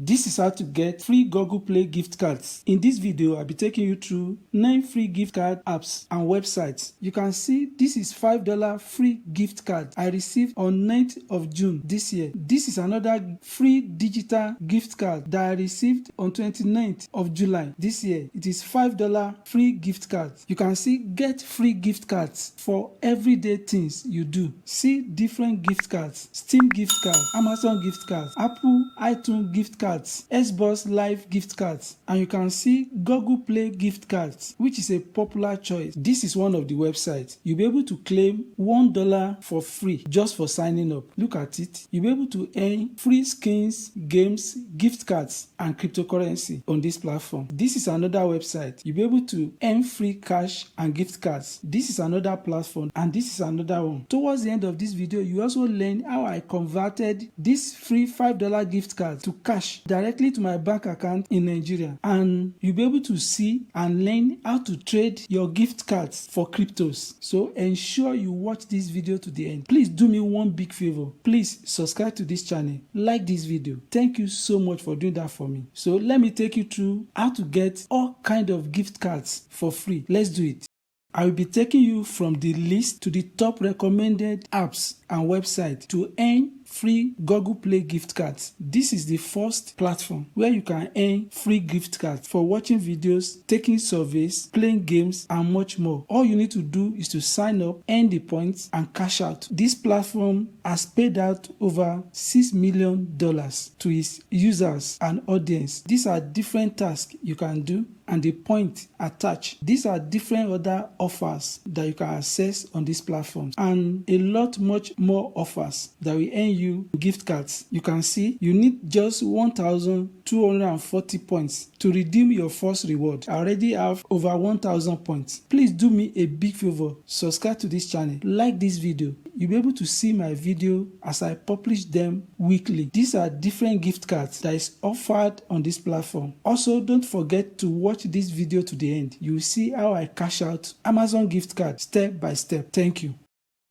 This is how to get free Google Play gift cards. In this video, I'll be taking you through 9 free gift card apps and websites. You can see this is $5 free gift card I received on 9th of June this year. This is another free digital gift card that I received on 29th of July this year. It is $5 free gift card. You can see get free gift cards for everyday things you do. See different gift cards: Steam gift card, Amazon gift cards, Apple iTunes gift cards, Xbox Live gift cards, and you can see Google Play gift cards, which is a popular choice. This is one of the websites. You'll be able to claim $1 for free just for signing up. Look at it. You'll be able to earn free skins, games, gift cards, and cryptocurrency on this platform. This is another website. You'll be able to earn free cash and gift cards. This is another platform, and this is another one. Towards the end of this video, you also learn how I converted this free $5 gift card to cash directly to my bank account in Nigeria, and you'll be able to see and learn how to trade your gift cards for cryptos. So ensure you watch this video to the end. Please do me one big favor. Please subscribe to this channel, like this video. Thank you so much for doing that for me. So let me take you through how to get all kind of gift cards for free. Let's do it. I will be taking you from the list to the top recommended apps and websites to earn free Google Play gift cards. This is the first platform where you can earn free gift cards for watching videos, taking surveys, playing games, and much more. All you need to do is to sign up, earn the points, and cash out. This platform has paid out over $6 million to its users and audience. These are different tasks you can do and the point attached. These are different other offers that you can access on this platform, and a lot much more offers that will earn you gift cards. You can see you need just 1,240 points to redeem your first reward. I already have over 1,000 points. Please do me a big favor, subscribe to this channel, like this video. You'll be able to see my video as I publish them weekly. These are different gift cards that is offered on this platform. Also, don't forget to watch this video to the end. You will see how I cash out Amazon gift card step by step. Thank you.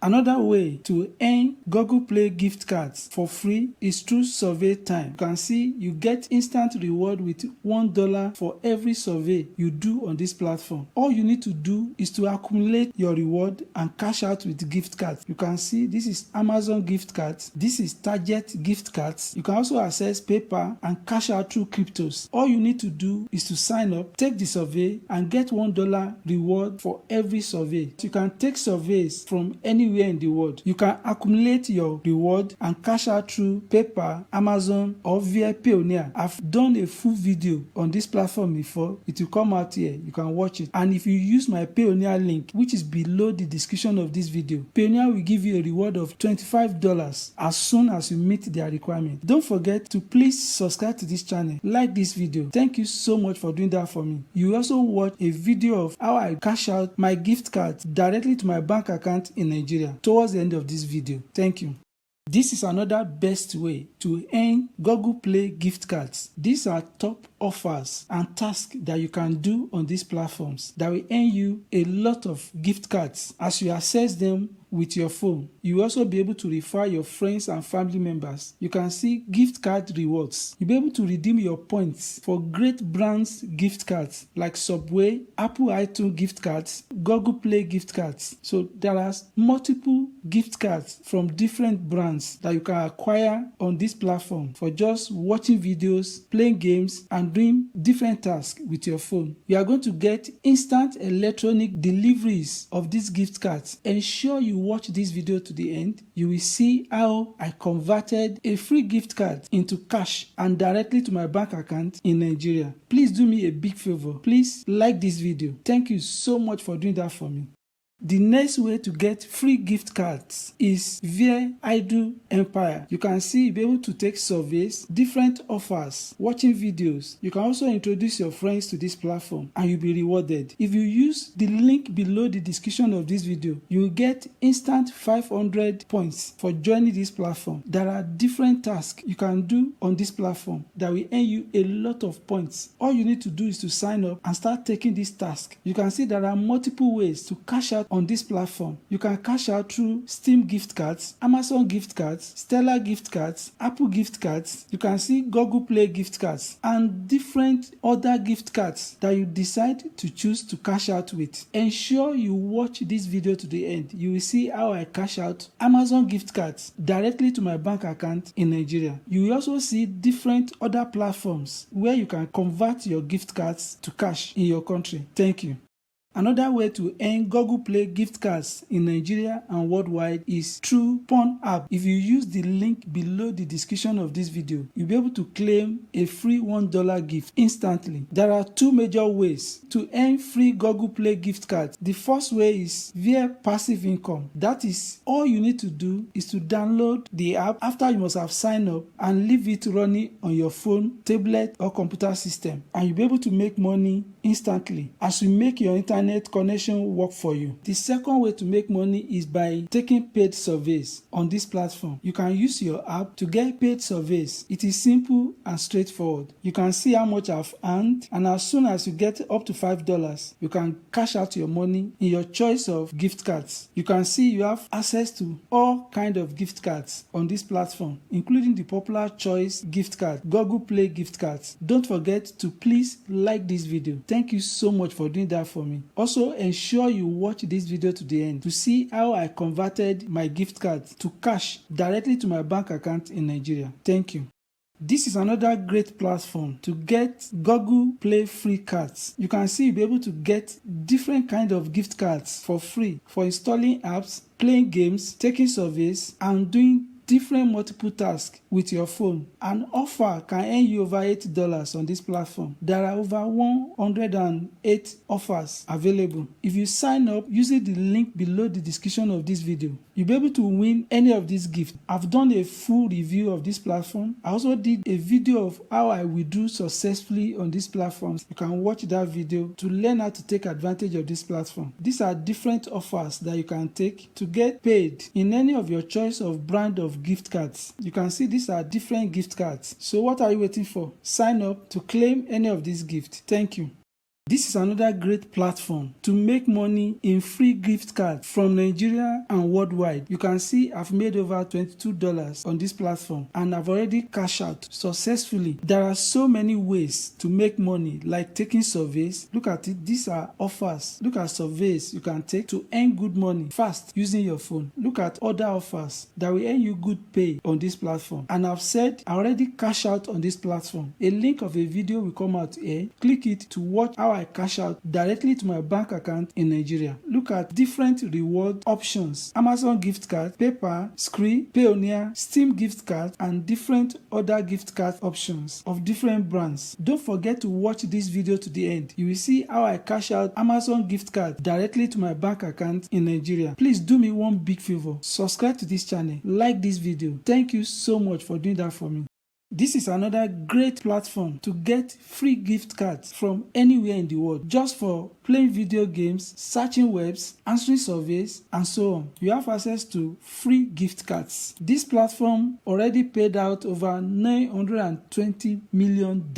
Another way to earn Google Play gift cards for free is through SurveyTime. You can see you get instant reward with $1 for every survey you do on this platform. All you need to do is to accumulate your reward and cash out with gift cards. You can see this is Amazon gift cards. This is Target gift cards. You can also access PayPal and cash out through cryptos. All you need to do is to sign up, take the survey, and get $1 reward for every survey. You can take surveys from anywhere in the world. You can accumulate your reward and cash out through PayPal, Amazon, or via Payoneer. I've done a full video on this platform before. It will come out here. You can watch it. And if you use my Payoneer link, which is below the description of this video, Payoneer will give you a reward of $25 as soon as you meet their requirement. Don't forget to please subscribe to this channel, like this video. Thank you so much for doing that for me. You will also watch a video of how I cash out my gift cards directly to my bank account in Nigeria towards the end of this video. Thank you. This is another best way to earn Google Play gift cards. These are top offers and tasks that you can do on these platforms that will earn you a lot of gift cards as you access them with your phone. You will also be able to refer your friends and family members. You can see gift card rewards. You'll be able to redeem your points for great brands gift cards like Subway, Apple iTunes gift cards, Google Play gift cards. So there are multiple gift cards from different brands that you can acquire on this platform for just watching videos, playing games, and doing different tasks with your phone. You are going to get instant electronic deliveries of these gift cards. Ensure you watch this video to the end. You will see how I converted a free gift card into cash and directly to my bank account in Nigeria. Please do me a big favor. Please like this video. Thank you so much for doing that for me. The next way to get free gift cards is via Idle Empire. You can see you'll be able to take surveys, different offers, watching videos. You can also introduce your friends to this platform and you'll be rewarded. If you use the link below the description of this video, you will get instant 500 points for joining this platform. There are different tasks you can do on this platform that will earn you a lot of points. All you need to do is to sign up and start taking this task. You can see there are multiple ways to cash out on this platform. You can cash out through Steam gift cards, Amazon gift cards, Stellar gift cards, Apple gift cards. You can see Google Play gift cards and different other gift cards that you decide to choose to cash out with. Ensure you watch this video to the end. You will see how I cash out Amazon gift cards directly to my bank account in Nigeria. You will also see different other platforms where you can convert your gift cards to cash in your country. Thank you. Another way to earn Google Play gift cards in Nigeria and worldwide is through Pawn app. If you use the link below the description of this video, you'll be able to claim a free $1 gift instantly. There are two major ways to earn free Google Play gift cards. The first way is via passive income. That is, all you need to do is to download the app after you must have signed up and leave it running on your phone, tablet or computer system, and you'll be able to make money instantly as you make your internet connection work for you. The second way to make money is by taking paid surveys on this platform. You can use your app to get paid surveys. It is simple and straightforward. You can see how much I've earned, and as soon as you get up to $5, you can cash out your money in your choice of gift cards. You can see you have access to all kinds of gift cards on this platform, including the popular choice gift card, Google Play gift cards. Don't forget to please like this video. Thank you so much for doing that for me. Also, ensure you watch this video to the end to see how I converted my gift card to cash directly to my bank account in Nigeria. Thank you. This is another great platform to get Google Play free cards. You can see you'll be able to get different kind of gift cards for free for installing apps, playing games, taking surveys, and doing different multiple tasks with your phone. An offer can earn you over $8 on this platform. There are over 108 offers available. If you sign up using the link below the description of this video, you'll be able to win any of these gifts. I've done a full review of this platform. I also did a video of how I withdrew successfully on these platforms. You can watch that video to learn how to take advantage of this platform. These are different offers that you can take to get paid in any of your choice of brand of gift cards. You can see these are different gift cards. So what are you waiting for? Sign up to claim any of these gifts. Thank you. This is another great platform to make money in free gift cards from Nigeria and worldwide. You can see I've made over $22 on this platform and I've already cashed out successfully. There are so many ways to make money, like taking surveys. Look at it. These are offers. Look at surveys you can take to earn good money fast using your phone. Look at other offers that will earn you good pay on this platform. And I've said I already cash out on this platform. A link of a video will come out here. Click it to watch how I cash out directly to my bank account in Nigeria. Look at different reward options: Amazon gift card, PayPal, Scree, Payoneer, Steam gift card, and different other gift card options of different brands. Don't forget to watch this video to the end. You will see how I cash out Amazon gift card directly to my bank account in Nigeria. Please do me one big favor. Subscribe to this channel. Like this video. Thank you so much for doing that for me. This is another great platform to get free gift cards from anywhere in the world, just for playing video games, searching webs, answering surveys, and so on. You have access to free gift cards. This platform already paid out over $920 million.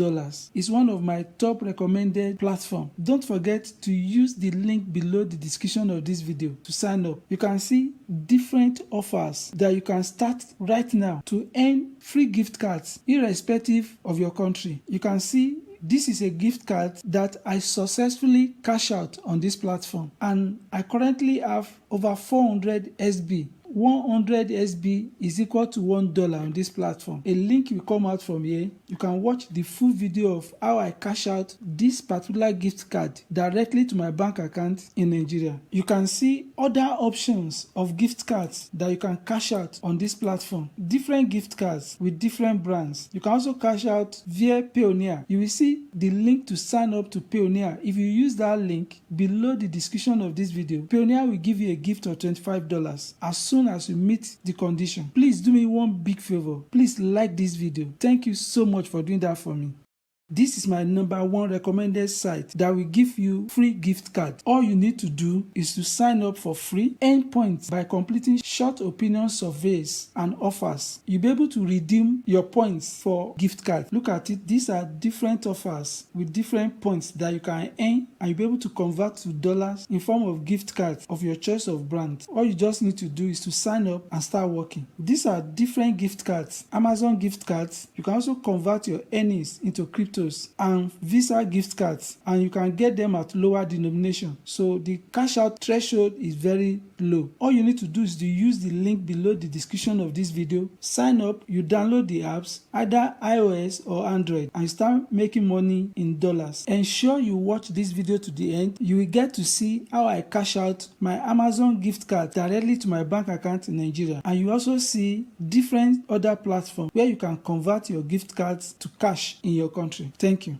It's one of my top recommended platforms. Don't forget to use the link below the description of this video to sign up. You can see different offers that you can start right now to earn free gift cards irrespective of your country. You can see this is a gift card that I successfully cash out on this platform, and I currently have over 400 SB. 100 SB is equal to $1 on this platform. A link will come out from here. You can watch the full video of how I cash out this particular gift card directly to my bank account in Nigeria. You can see other options of gift cards that you can cash out on this platform. Different gift cards with different brands. You can also cash out via Payoneer. You will see the link to sign up to Payoneer. If you use that link below the description of this video, Payoneer will give you a gift of $25 as soon as you meet the condition. Please do me one big favor. Please like this video. Thank you so much for doing that for me. This is my #1 recommended site that will give you free gift card. All you need to do is to sign up for free, earn points by completing short opinion surveys and offers. You'll be able to redeem your points for gift card. Look at it. These are different offers with different points that you can earn, and you'll be able to convert to dollars in form of gift cards of your choice of brand. All you just need to do is to sign up and start working. These are different gift cards. Amazon gift cards. You can also convert your earnings into cryptos, and Visa gift cards, and you can get them at lower denomination. So the cash out threshold is very low. All you need to do is to use the link below the description of this video, sign up, you download the apps, either iOS or Android, and start making money in dollars. Ensure you watch this video to the end. You will get to see how I cash out my Amazon gift card directly to my bank account in Nigeria, and you also see different other platforms where you can convert your gift cards to cash in your country. Thank you.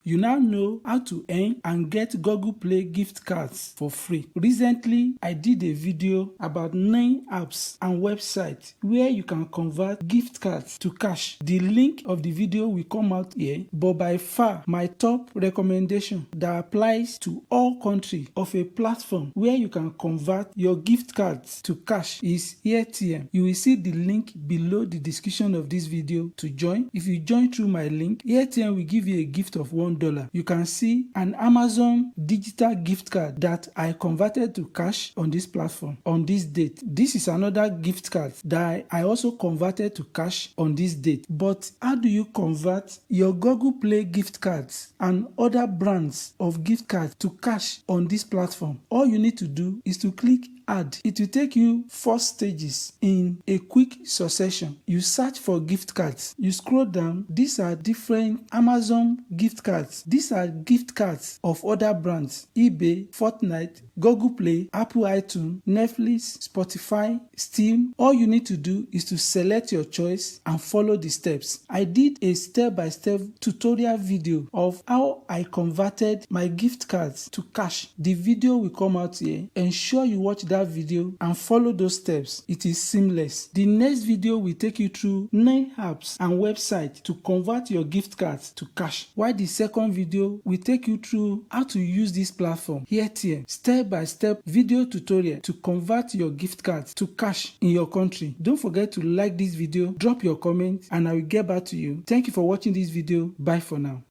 You now know how to earn and get Google Play gift cards for free. Recently, I did a video about 9 apps and websites where you can convert gift cards to cash. The link of the video will come out here, but by far my top recommendation that applies to all countries of a platform where you can convert your gift cards to cash is AirTM. You will see the link below the description of this video to join. If you join through my link, AirTM will give you a gift of $1. You can see an Amazon digital gift card that I converted to cash on this platform on this date. This is another gift card that I also converted to cash on this date. But how do you convert your Google Play gift cards and other brands of gift cards to cash on this platform? All you need to do is to click add. It will take you 4 stages in a quick succession. You search for gift cards. You scroll down. These are different Amazon gift cards. These are gift cards of other brands: eBay, Fortnite, Google Play, Apple iTunes, Netflix, Spotify, Steam. All you need to do is to select your choice and follow the steps. I did a step-by-step tutorial video of how I converted my gift cards to cash. The video will come out here. Ensure you watch that video and follow those steps. It is seamless. The next video will take you through 9 apps and websites to convert your gift cards to cash, while the second video will take you through how to use this platform, AirTM, step-by-step video tutorial to convert your gift cards to cash in your country. Don't forget to like this video, drop your comment, and I will get back to you. Thank you for watching this video. Bye for now.